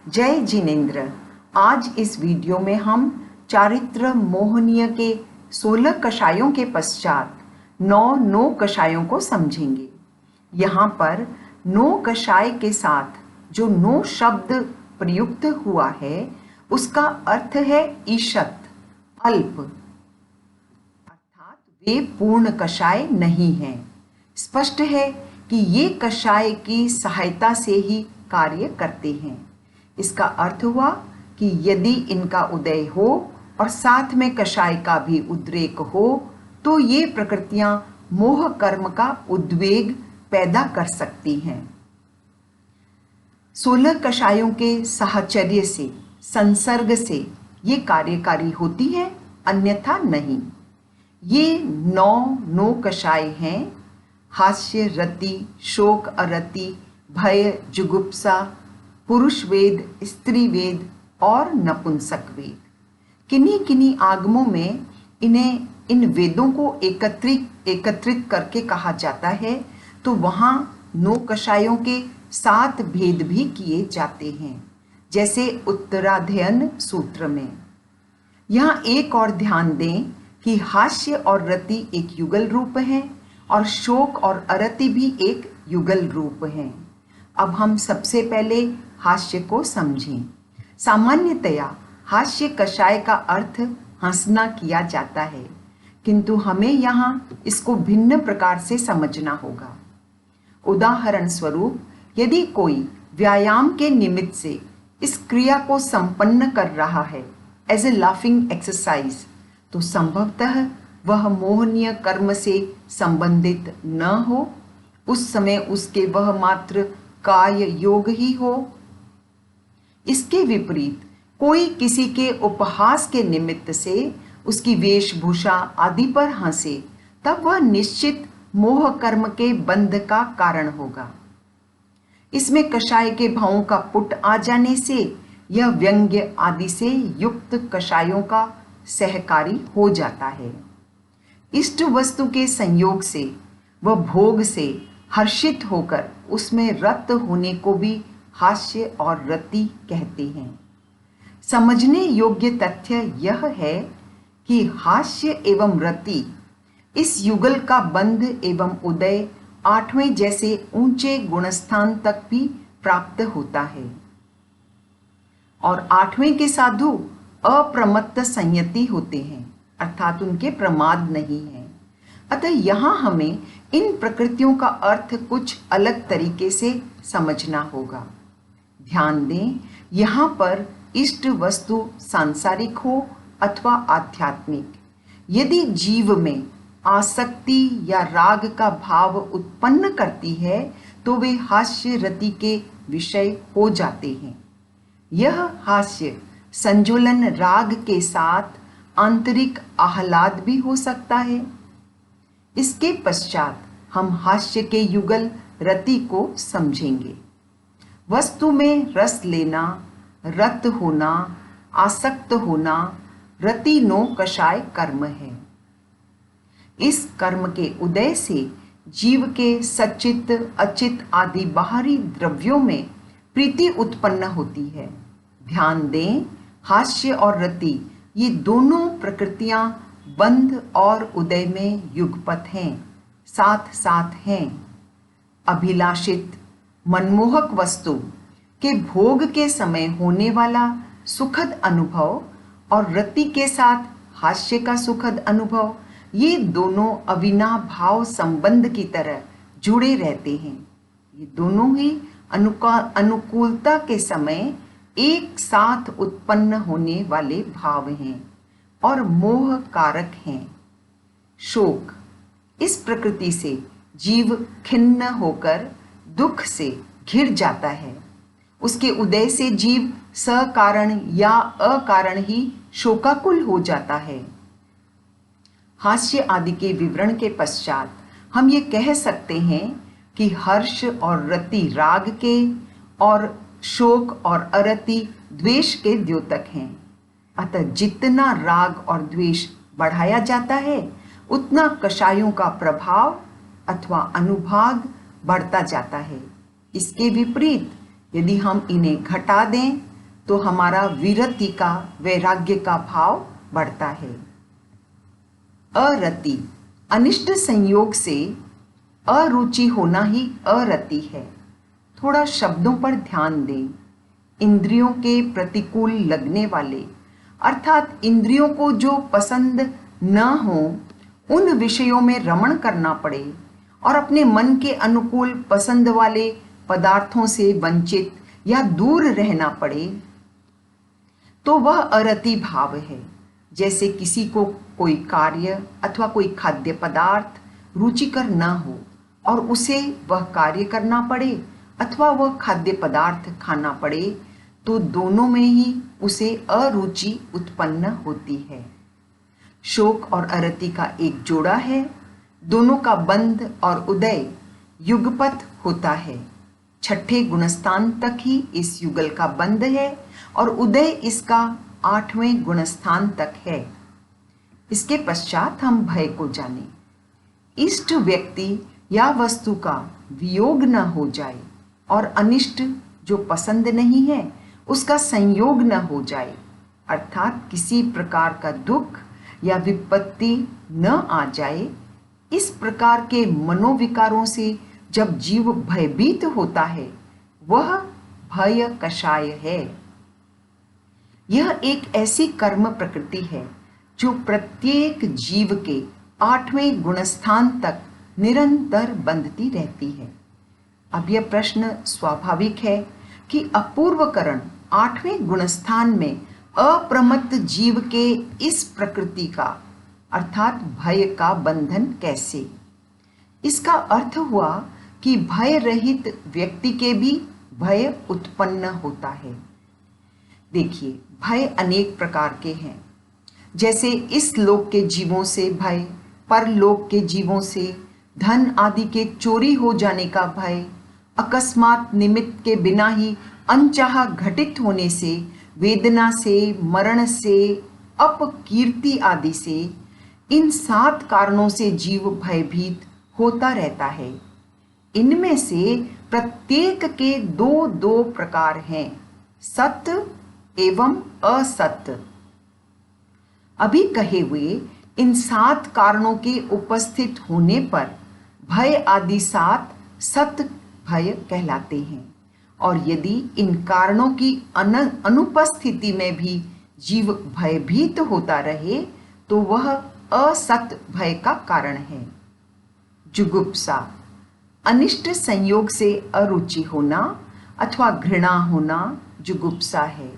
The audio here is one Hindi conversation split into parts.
जय जिनेन्द्र। आज इस वीडियो में हम चारित्र मोहनीय के 16 कषायों के पश्चात 9 नो कषायों को समझेंगे। यहाँ पर नो कषाय के साथ जो नो शब्द प्रयुक्त हुआ है उसका अर्थ है ईशत, अल्प, अर्थात वे पूर्ण कषाय नहीं हैं। स्पष्ट है कि ये कषाय की सहायता से ही कार्य करते हैं। इसका अर्थ हुआ कि यदि इनका उदय हो और साथ में कषाय का भी उद्रेक हो तो ये प्रकृतियां मोह कर्म का उद्वेग पैदा कर सकती हैं। 16 कषायों के साहचर्य से, संसर्ग से ये कार्यकारी होती है, अन्यथा नहीं। ये 9 नो कषाय हैं: हास्य, रति, शोक, अरति, भय, जुगुप्सा, पुरुष वेद, स्त्री वेद और नपुंसक वेद। किन्हीं किन्हीं आगमों में इन्हें इन वेदों को एकत्रित करके कहा जाता है, तो वहाँ 9 कषायों के 7 भेद भी किए जाते हैं, जैसे उत्तराध्ययन सूत्र में। यहाँ एक और ध्यान दें कि हास्य और रति एक युगल रूप है और शोक और अरति भी एक युगल रूप हैं। अब हम सबसे पहले हास्य को समझें। सामान्यतया हास्य कषाय का अर्थ हंसना किया जाता है, किंतु हमें यहाँ इसको भिन्न प्रकार से समझना होगा। उदाहरण स्वरूप, यदि कोई व्यायाम के निमित्त से इस क्रिया को संपन्न कर रहा है एज ए लाफिंग एक्सरसाइज, तो संभवतः वह मोहनीय कर्म से संबंधित न हो। उस समय उसके वह मात्र काय योग ही हो। इसके विपरीत कोई किसी के उपहास के निमित्त से उसकी वेशभूषा आदि पर हंसे, तब वह निश्चित मोह कर्म के बंध का कारण होगा। इसमें कषाय के भावों का पुट आ जाने से यह व्यंग्य आदि से युक्त कषायों का सहकारी हो जाता है। इष्ट वस्तु के संयोग से व भोग से हर्षित होकर उसमें रत होने को भी हास्य और रति कहते हैं। समझने योग्य तथ्य यह है कि हास्य एवं रति इस युगल का बंध एवं उदय 8वें जैसे ऊंचे गुणस्थान तक भी प्राप्त होता है, और 8वें के साधु अप्रमत्त संयति होते हैं, अर्थात उनके प्रमाद नहीं है। अतः यहाँ हमें इन प्रकृतियों का अर्थ कुछ अलग तरीके से समझना होगा। ध्यान दें, यहाँ पर इष्ट वस्तु सांसारिक हो अथवा आध्यात्मिक, यदि जीव में आसक्ति या राग का भाव उत्पन्न करती है तो वे हास्य रति के विषय हो जाते हैं। यह हास्य संजोलन राग के साथ आंतरिक आह्लाद भी हो सकता है। इसके पश्चात हम हास्य के युगल रति को समझेंगे। वस्तु में रस लेना, रत होना, आसक्त होना रति नो कषाय कर्म है। इस कर्म के उदय से जीव के सचित, अचित आदि बाहरी द्रव्यों में प्रीति उत्पन्न होती है। ध्यान दें, हास्य और रति ये दोनों प्रकृतियां बंध और उदय में युगपत हैं, साथ साथ हैं। अभिलाषित मनमोहक वस्तु के भोग के समय होने वाला सुखद अनुभव और रति के साथ हास्य का सुखद अनुभव, ये दोनों अविनाभाव संबंध की तरह जुड़े रहते हैं। ये दोनों ही अनुकूलता के समय एक साथ उत्पन्न होने वाले भाव हैं और मोह कारक हैं। शोक, इस प्रकृति से जीव खिन्न होकर दुख से घिर जाता है। उसके उदय से जीव सकारण या अकारण ही शोकाकुल हो जाता है। हास्य आदि के विवरण के पश्चात हम ये कह सकते हैं कि हर्ष और रति राग के और शोक और अरति द्वेष के द्योतक हैं। अतः जितना राग और द्वेष बढ़ाया जाता है उतना कषायों का प्रभाव अथवा अनुभाग बढ़ता जाता है। इसके विपरीत यदि हम इन्हें घटा दें तो हमारा विरति का, वैराग्य का भाव बढ़ता है। अरति, अनिष्ट संयोग से अरुचि होना ही अरति है। थोड़ा शब्दों पर ध्यान दें। इंद्रियों के प्रतिकूल लगने वाले, अर्थात इंद्रियों को जो पसंद न हो, उन विषयों में रमण करना पड़े और अपने मन के अनुकूल पसंद वाले पदार्थों से वंचित या दूर रहना पड़े, तो वह अरति भाव है। जैसे किसी को कोई कार्य अथवा कोई खाद्य पदार्थ रुचिकर न हो और उसे वह कार्य करना पड़े अथवा वह खाद्य पदार्थ खाना पड़े, तो दोनों में ही उसे अरुचि उत्पन्न होती है। शोक और अरति का एक जोड़ा है। दोनों का बंध और उदय युगपत होता है। छठे गुणस्थान तक ही इस युगल का बंध है और उदय इसका 8वें गुणस्थान तक है। इसके पश्चात हम भय को जाने। इष्ट व्यक्ति या वस्तु का वियोग न हो जाए और अनिष्ट जो पसंद नहीं है उसका संयोग न हो जाए, अर्थात किसी प्रकार का दुख या विपत्ति न आ जाए। इस प्रकार के मनोविकारों से जब जीव भयभीत होता है, वह भय कषाय है। यह एक ऐसी कर्म प्रकृति है जो प्रत्येक जीव के 8वें गुणस्थान तक निरंतर बंधती रहती है। अब यह प्रश्न स्वाभाविक है कि अपूर्वकरण 8वें गुणस्थान में अप्रमत्त जीव के इस प्रकृति का, अर्थात भय का बंधन कैसे? इसका अर्थ हुआ कि भय रहित व्यक्ति के भी भय उत्पन्न होता है। देखिए, भय अनेक प्रकार के हैं। जैसे इस लोक के जीवों से भय, परलोक के जीवों से, धन आदि के चोरी हो जाने का भय, अकस्मात निमित्त के बिना ही अनचाहा घटित होने से, वेदना से, मरण से, अपकीर्ति आदि से, इन 7 कारणों से जीव भयभीत होता रहता है। इनमें से प्रत्येक के 2 प्रकार हैं, सत्य एवं असत्य। अभी कहे हुए इन 7 कारणों के उपस्थित होने पर भय आदि 7 सत्य भय कहलाते हैं। और यदि इन कारणों की अनुपस्थिति में भी जीव भयभीत होता रहे, तो वह असत भय का कारण है। जुगुप्सा, अनिष्ट संयोग से अरुचि होना अथवा घृणा होना जुगुप्सा है।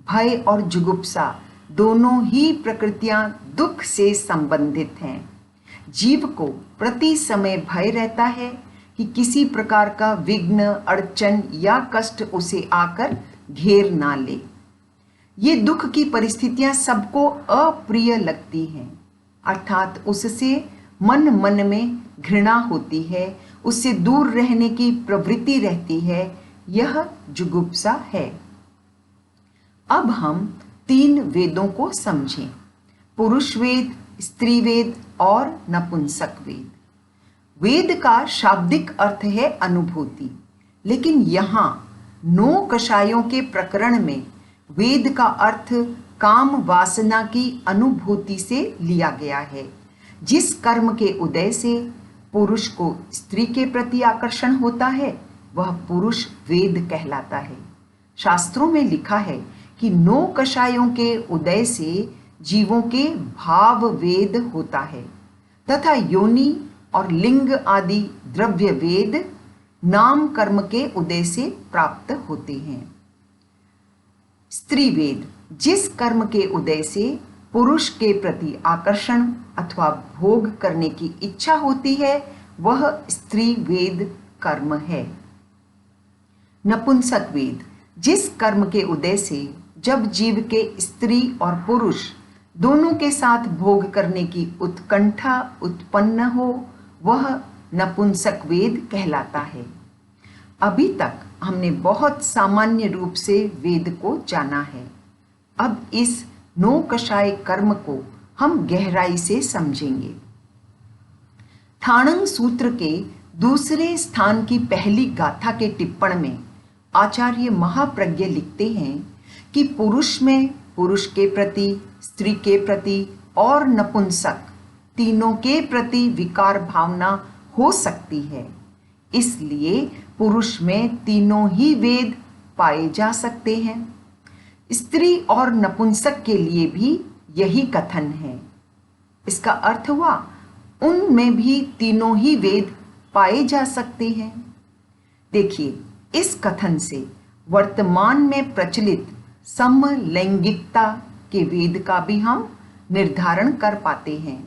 भय और जुगुप्सा दोनों ही प्रकृतियां दुख से संबंधित हैं। जीव को प्रति समय भय रहता है कि किसी प्रकार का विघ्न, अड़चन या कष्ट उसे आकर घेर ना ले। ये दुख की परिस्थितियां सबको अप्रिय लगती हैं, अर्थात उससे मन में घृणा होती है, उससे दूर रहने की प्रवृत्ति रहती है। यह जुगुप्सा है। अब हम 3 वेदों को समझें, पुरुष वेद, स्त्री वेद और नपुंसक वेद। वेद का शाब्दिक अर्थ है अनुभूति, लेकिन यहाँ 9 कषायों के प्रकरण में वेद का अर्थ काम वासना की अनुभूति से लिया गया है। जिस कर्म के उदय से पुरुष को स्त्री के प्रति आकर्षण होता है, वह पुरुष वेद कहलाता है। शास्त्रों में लिखा है कि 9 कषायों के उदय से जीवों के भाव वेद होता है तथा योनि और लिंग आदि द्रव्य वेद नाम कर्म के उदय से प्राप्त होते हैं। स्त्री वेद, जिस कर्म के उदय से पुरुष के प्रति आकर्षण अथवा भोग करने की इच्छा होती है, वह स्त्री वेद कर्म है। नपुंसक वेद, जिस कर्म के उदय से जब जीव के स्त्री और पुरुष दोनों के साथ भोग करने की उत्कंठा उत्पन्न हो, वह नपुंसक वेद कहलाता है। अभी तक हमने बहुत सामान्य रूप से वेद को जाना है। अब इस 9 कषाय कर्म को हम गहराई से समझेंगे। थाणंग सूत्र के दूसरे स्थान की पहली गाथा के टिप्पण में आचार्य महाप्रज्ञ लिखते हैं कि पुरुष में पुरुष के प्रति, स्त्री के प्रति और नपुंसक तीनों के प्रति विकार भावना हो सकती है। इसलिए पुरुष में तीनों ही वेद पाए जा सकते हैं। स्त्री और नपुंसक के लिए भी यही कथन है। इसका अर्थ हुआ उनमें भी तीनों ही वेद पाए जा सकते हैं। देखिए, इस कथन से वर्तमान में प्रचलित समलैंगिकता के वेद का भी हम निर्धारण कर पाते हैं।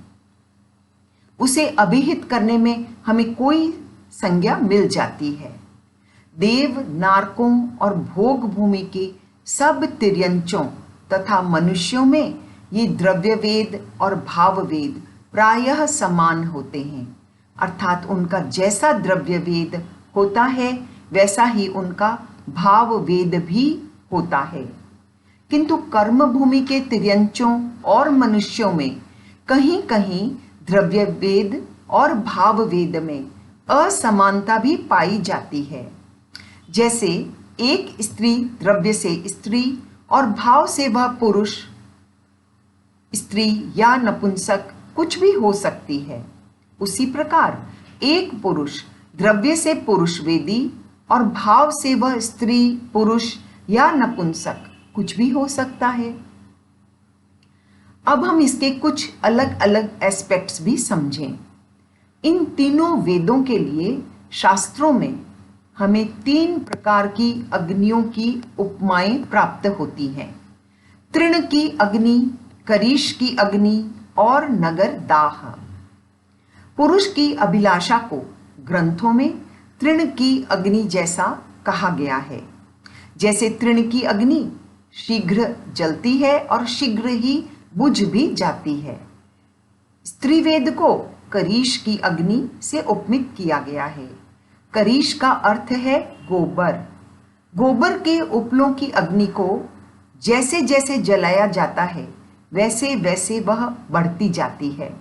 उसे अभिहित करने में हमें कोई संज्ञा मिल जाती है। देव, नारकों और भोग भूमि के सब तिर्यंचों तथा मनुष्यों में ये द्रव्य वेद और भाव वेद प्रायः समान होते हैं, अर्थात उनका जैसा द्रव्य वेद होता है वैसा ही उनका भाव वेद भी होता है। किंतु कर्म भूमि के तिर्यंचों और मनुष्यों में कहीं कहीं द्रव्य वेद और भाव वेद में असमानता भी पाई जाती है। जैसे एक स्त्री द्रव्य से स्त्री और भाव से वह पुरुष, स्त्री या नपुंसक कुछ भी हो सकती है, उसी प्रकार एक पुरुष द्रव्य से पुरुष वेदी और भाव से वह स्त्री, पुरुष या नपुंसक कुछ भी हो सकता है। अब हम इसके कुछ अलग अलग एस्पेक्ट्स भी समझें। इन तीनों वेदों के लिए शास्त्रों में हमें 3 प्रकार की अग्नियों की उपमाएं प्राप्त होती हैं। तृण की अग्नि, करीश की अग्नि और नगर दाह। पुरुष की अभिलाषा को ग्रंथों में तृण की अग्नि जैसा कहा गया है। जैसे तृण की अग्नि शीघ्र जलती है और शीघ्र ही बुझ भी जाती है। स्त्रीवेद को करीश की अग्नि से उपमित किया गया है। करीश का अर्थ है गोबर। गोबर के उपलों की अग्नि को जैसे जैसे जलाया जाता है वैसे वैसे वह बढ़ती जाती है।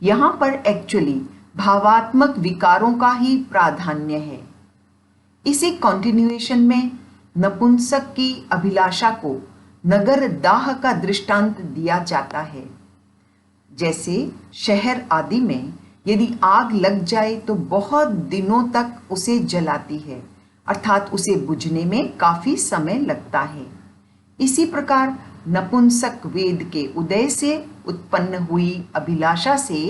यहाँ पर एक्चुअली भावात्मक विकारों का ही प्राधान्य है। इसी कॉन्टिन्यूएशन में नपुंसक की अभिलाषा को नगर दाह का दृष्टांत दिया जाता है। जैसे शहर आदि में यदि आग लग जाए तो बहुत दिनों तक उसे जलाती है, अर्थात उसे बुझने में काफी समय लगता है। इसी प्रकार नपुंसक वेद के उदय से उत्पन्न हुई अभिलाषा से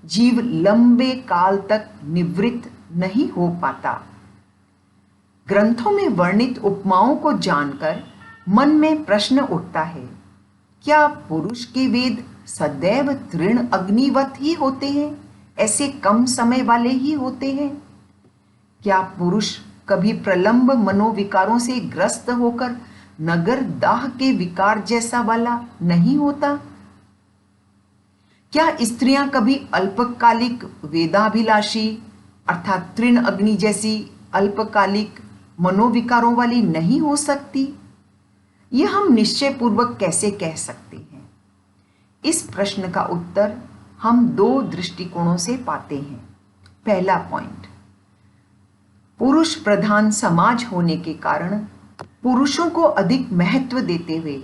जीव लंबे काल तक निवृत्त नहीं हो पाता। ग्रंथों में वर्णित उपमाओं को जानकर मन में प्रश्न उठता है, क्या पुरुष के वेद सदैव तृण अग्निवत ही होते हैं? ऐसे कम समय वाले ही होते हैं? क्या पुरुष कभी प्रलंब मनोविकारों से ग्रस्त होकर नगर दाह के विकार जैसा वाला नहीं होता? क्या स्त्रियां कभी अल्पकालिक वेदाभिलाषी अर्थात तृण अग्नि जैसी अल्पकालिक मनोविकारों वाली नहीं हो सकती? यह हम निश्चय पूर्वक कैसे कह सकते हैं? इस प्रश्न का उत्तर हम 2 दृष्टिकोणों से पाते हैं। पहला पॉइंट, पुरुष प्रधान समाज होने के कारण पुरुषों को अधिक महत्व देते हुए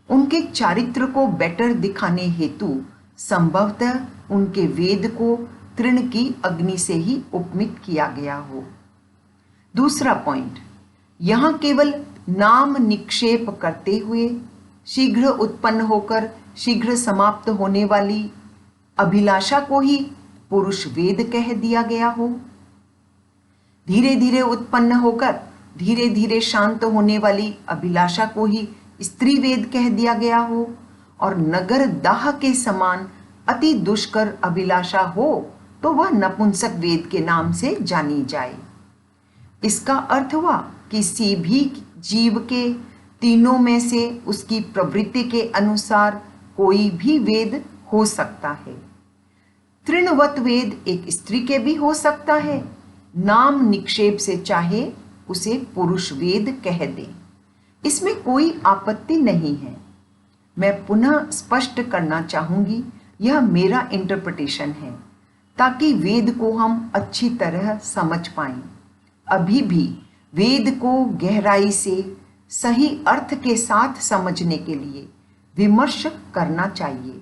उनके चारित्र को बेटर दिखाने हेतु संभवतः उनके वेद को तृण की अग्नि से ही उपमित किया गया हो। दूसरा पॉइंट, यहाँ केवल नाम निक्षेप करते हुए शीघ्र उत्पन्न होकर शीघ्र समाप्त होने वाली अभिलाषा को ही पुरुष वेद कह दिया गया हो। धीरे धीरे उत्पन्न होकर धीरे धीरे शांत होने वाली अभिलाषा को ही स्त्री वेद कह दिया गया हो और नगर दाह के समान अति दुष्कर अभिलाषा हो तो वह नपुंसक वेद के नाम से जानी जाए। इसका अर्थ हुआ किसी भी जीव के तीनों में से उसकी प्रवृत्ति के अनुसार कोई भी वेद हो सकता है। तृणवत वेद एक स्त्री के भी हो सकता है। नाम निक्षेप से चाहे उसे पुरुष वेद कह दें, इसमें कोई आपत्ति नहीं है। मैं पुनः स्पष्ट करना चाहूंगी, यह मेरा इंटरप्रिटेशन है ताकि वेद को हम अच्छी तरह समझ पाएं। अभी भी वेद को गहराई से सही अर्थ के साथ समझने के लिए विमर्श करना चाहिए।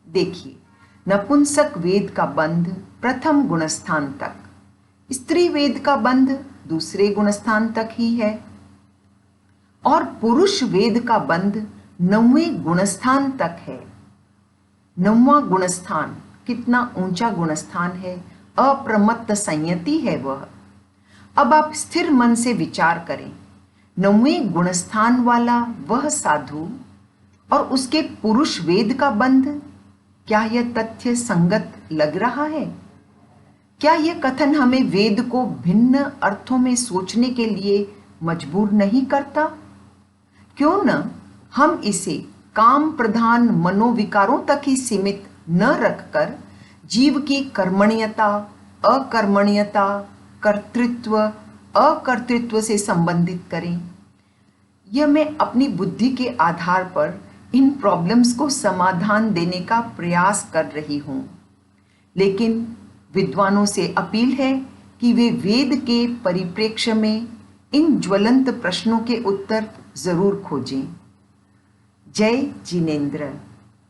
देखिए, नपुंसक वेद का बंध प्रथम गुणस्थान तक, स्त्री वेद का बंध दूसरे गुणस्थान तक ही है, और पुरुष वेद का बंध 9वें गुणस्थान तक है। 9वां गुणस्थान कितना ऊंचा गुणस्थान है, अप्रमत्त संयति है वह। अब आप स्थिर मन से विचार करें, 9वें गुणस्थान वाला वह साधु और उसके पुरुष वेद का बंध, क्या यह तथ्य संगत लग रहा है? क्या यह कथन हमें वेद को भिन्न अर्थों में सोचने के लिए मजबूर नहीं करता? क्यों न हम इसे काम प्रधान मनोविकारों तक ही सीमित न रखकर जीव की कर्मण्यता, अकर्मण्यता, कर्तृत्व, अकर्तृत्व से संबंधित करें। यह मैं अपनी बुद्धि के आधार पर इन प्रॉब्लम्स को समाधान देने का प्रयास कर रही हूँ, लेकिन विद्वानों से अपील है कि वे वेद के परिप्रेक्ष्य में इन ज्वलंत प्रश्नों के उत्तर जरूर खोजें। जय जिनेंद्र।